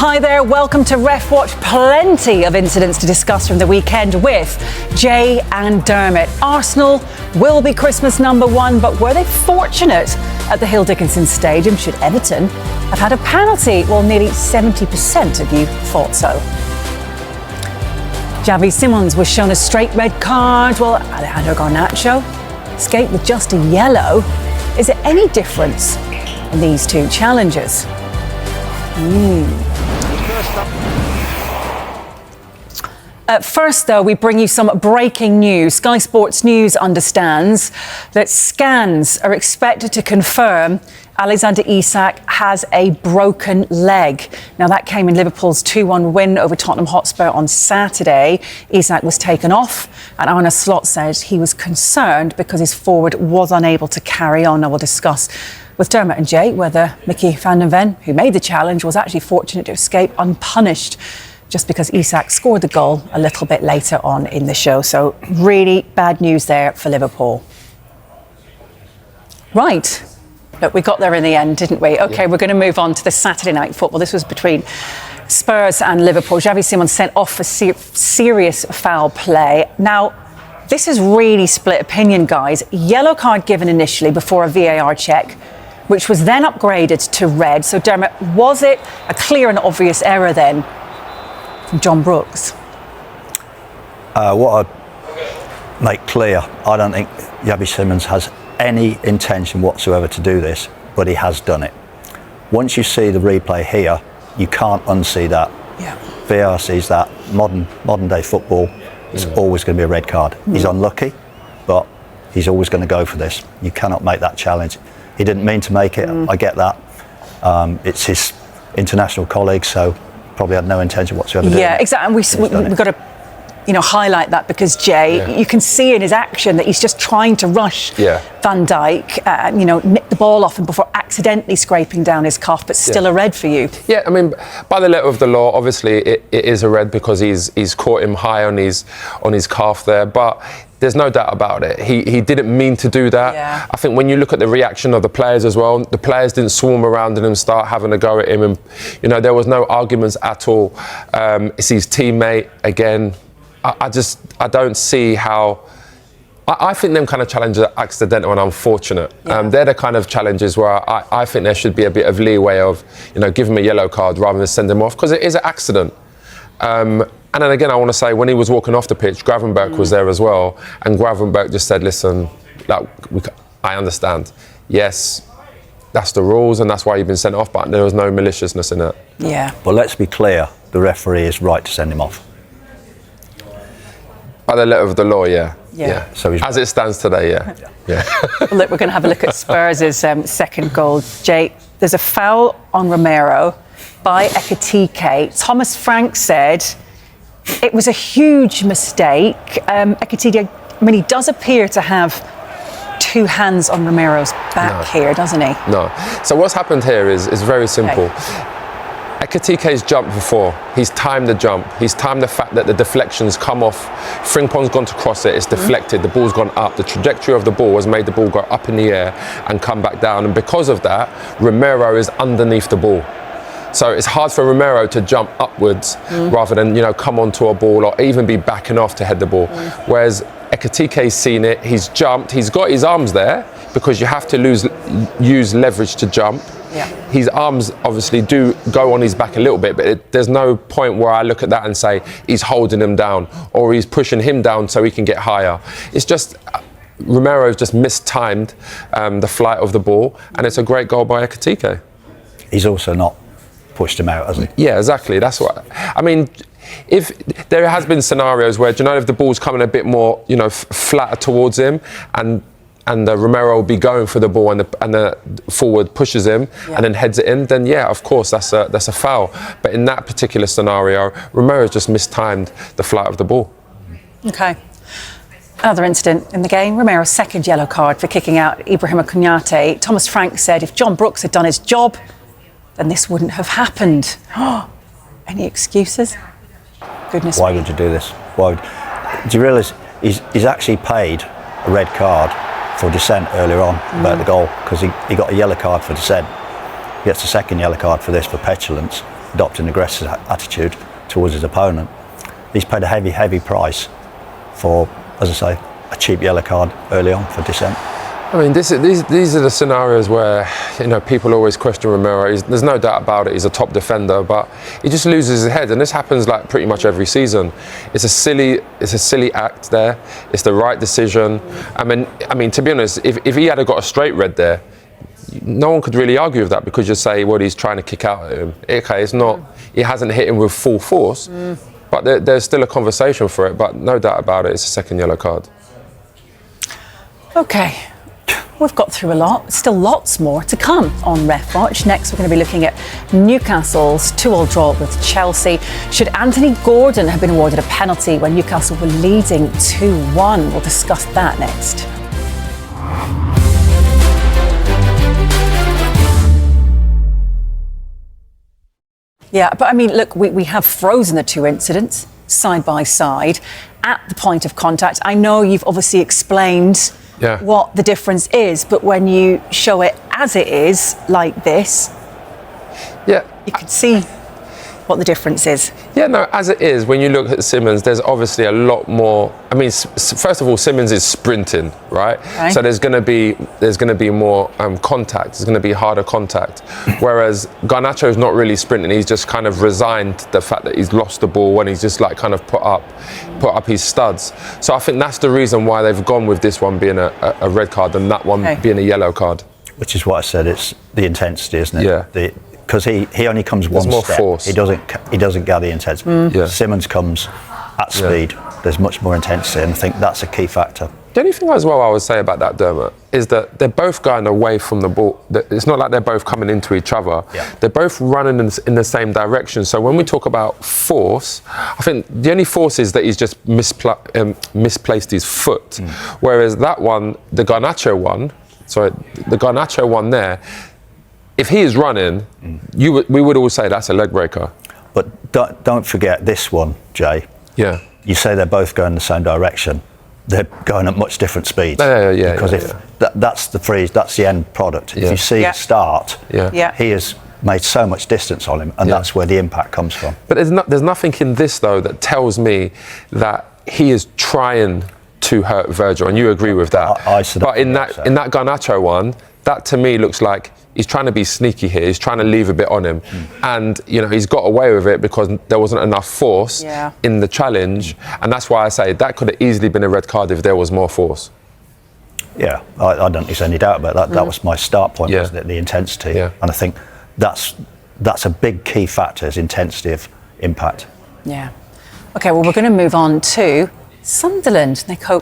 Hi there, welcome to Ref Watch. Plenty of incidents to discuss from the weekend with Jay and Dermot. Arsenal will be Christmas number one, but were they fortunate at the Hill Dickinson Stadium? Should Everton have had a penalty? Well, nearly 70% of you thought so. Javi Simmons was shown a straight red card, while Alejandro Garnacho escaped with just a yellow. Is there any difference in these two challenges? First, though, we bring you some breaking news. Sky Sports News understands that scans are expected to confirm Alexander Isak has a broken leg. Now, that came in Liverpool's 2-1 win over Tottenham Hotspur on Saturday. Isak was taken off, and Arne Slot said he was concerned because his forward was unable to carry on. Now, we'll discuss with Dermot and Jay whether Mickey van den Ven, who made the challenge, was actually fortunate to escape unpunished just because Isak scored the goal a little bit later on in the show. So really bad news there for Liverpool. Right. Look, we got there in the end, didn't we? OK, We're going to move on to the Saturday night football. This was between Spurs and Liverpool. Xavi Simons sent off for serious foul play. Now, this is really split opinion, guys. Yellow card given initially before a VAR check, which was then upgraded to red. So, Dermot, was it a clear and obvious error then from John Brooks? What I'd make clear, I don't think Javi Simmons has any intention whatsoever to do this, but he has done it. Once you see the replay here, you can't unsee that. Yeah. VAR sees that. Modern day football, it's always going to be a red card. He's unlucky, but he's always going to go for this. You cannot make that challenge. He didn't mean to make it. I get that. It's his international colleague, so probably had no intention whatsoever. Yeah, exactly. And we've got to, highlight that because Jay, you can see in his action that he's just trying to rush Van Dijk, nick the ball off him before accidentally scraping down his calf, but still a red for you. Yeah, I mean, by the letter of the law, obviously it is a red because he's caught him high on his calf there, but there's no doubt about it. He didn't mean to do that. Yeah. I think when you look at the reaction of the players as well, the players didn't swarm around him and start having a go at him, and there was no arguments at all. It's his teammate again. I don't see how. I think them kind of challenges are accidental and unfortunate. Yeah. They're the kind of challenges where I think there should be a bit of leeway of, give him a yellow card rather than send him off, because it is an accident. And then again, I want to say, when he was walking off the pitch, Gravenberch was there as well, and Gravenberch just said, listen, I understand. Yes, that's the rules and that's why you've been sent off, but there was no maliciousness in it. Yeah. But let's be clear, the referee is right to send him off. By the letter of the law, yeah. So as it stands today, yeah. Well, look, we're going to have a look at Spurs' second goal. Jay, there's a foul on Romero by Ekitike. Thomas Frank said it was a huge mistake. Ekitike, he does appear to have two hands on Romero's back here, doesn't he? No. So what's happened here is very simple. Okay. Ekitike's jumped before. He's timed the jump. He's timed the fact that the deflection's come off. Frimpong's gone to cross it. It's deflected. The ball's gone up. The trajectory of the ball has made the ball go up in the air and come back down. And because of that, Romero is underneath the ball. So it's hard for Romero to jump upwards rather than, come onto a ball or even be backing off to head the ball. Whereas Ekitike's seen it. He's jumped. He's got his arms there because you have to use leverage to jump. Yeah. His arms obviously do go on his back a little bit, but there's no point where I look at that and say he's holding him down or he's pushing him down so he can get higher. It's just Romero's just mistimed the flight of the ball, and it's a great goal by Ekitike. He's also not pushed him out, has he? Yeah, exactly. That's what I mean. If there has been scenarios where, if the ball's coming a bit more, flatter towards him, and Romero will be going for the ball, and the forward pushes him and then heads it in, then of course that's a foul. But in that particular scenario, Romero just mistimed the flight of the ball. Okay. Another incident in the game, Romero's second yellow card for kicking out Ibrahima Konaté. Thomas Frank said if John Brooks had done his job, then this wouldn't have happened. Any excuses? Goodness me. Why would you do this? Do you realise he's actually paid a red card for dissent earlier on about the goal, because he got a yellow card for dissent. gets a second yellow card for this, for petulance, adopting an aggressive attitude towards his opponent. He's paid a heavy price for, as I say, a cheap yellow card early on for dissent. I mean, these are the scenarios where, you know, people always question Romero. There's no doubt about it. He's a top defender, but he just loses his head, and this happens like pretty much every season. It's a silly act there. It's the right decision. I mean, to be honest, if he had got a straight red there, no one could really argue with that, because you say, well, he's trying to kick out at him. Okay, it's not. He hasn't hit him with full force, but there's still a conversation for it. But no doubt about it, it's a second yellow card. Okay. We've got through a lot, still lots more to come on Ref Watch. Next, we're going to be looking at Newcastle's 2-2 draw with Chelsea. Should Anthony Gordon have been awarded a penalty when Newcastle were leading 2-1? We'll discuss that next. Yeah, but I mean, look, we have frozen the two incidents side by side at the point of contact. I know you've obviously explained what the difference is, but when you show it as it is, like this, you can see what the difference is. Yeah, no, as it is, when you look at Simmons, there's obviously a lot more. I mean, first of all, Simmons is sprinting, right? Okay. So there's going to be more contact. There's going to be harder contact. Whereas Garnacho is not really sprinting. He's just kind of resigned to the fact that he's lost the ball, and he's just like kind of put up his studs. So I think that's the reason why they've gone with this one being a red card and that one being a yellow card. Which is what I said. It's the intensity, isn't it? Yeah. Because he only comes one step. Force. He doesn't gather the intensity. Simmons comes at speed. There's much more intensity, and I think that's a key factor. The only thing as well I would say about that, Dermot, is that they're both going away from the ball. It's not like they're both coming into each other. Yeah. They're both running in the same direction. So when we talk about force, I think the only force is that he's just misplaced his foot. Whereas that one, the Garnacho one there, if he is running, we would all say that's a leg breaker. But don't forget this one, Jay. Yeah. You say they're both going the same direction. They're going at much different speeds. Because that's the freeze, that's the end product. If you see it start, he has made so much distance on him, and that's where the impact comes from. But there's nothing in this, though, that tells me that he is trying to hurt Virgil, and you agree with that. But in that Garnacho one, that to me looks like he's trying to be sneaky here. He's trying to leave a bit on him. And, you know, he's got away with it because there wasn't enough force in the challenge. And that's why I say that could have easily been a red card if there was more force. Yeah, I don't think there's any doubt about that. That was my start point, wasn't it? The intensity. And I think that's a big key factor, is intensity of impact. Yeah. OK, well, we're going to move on to Sunderland. They cope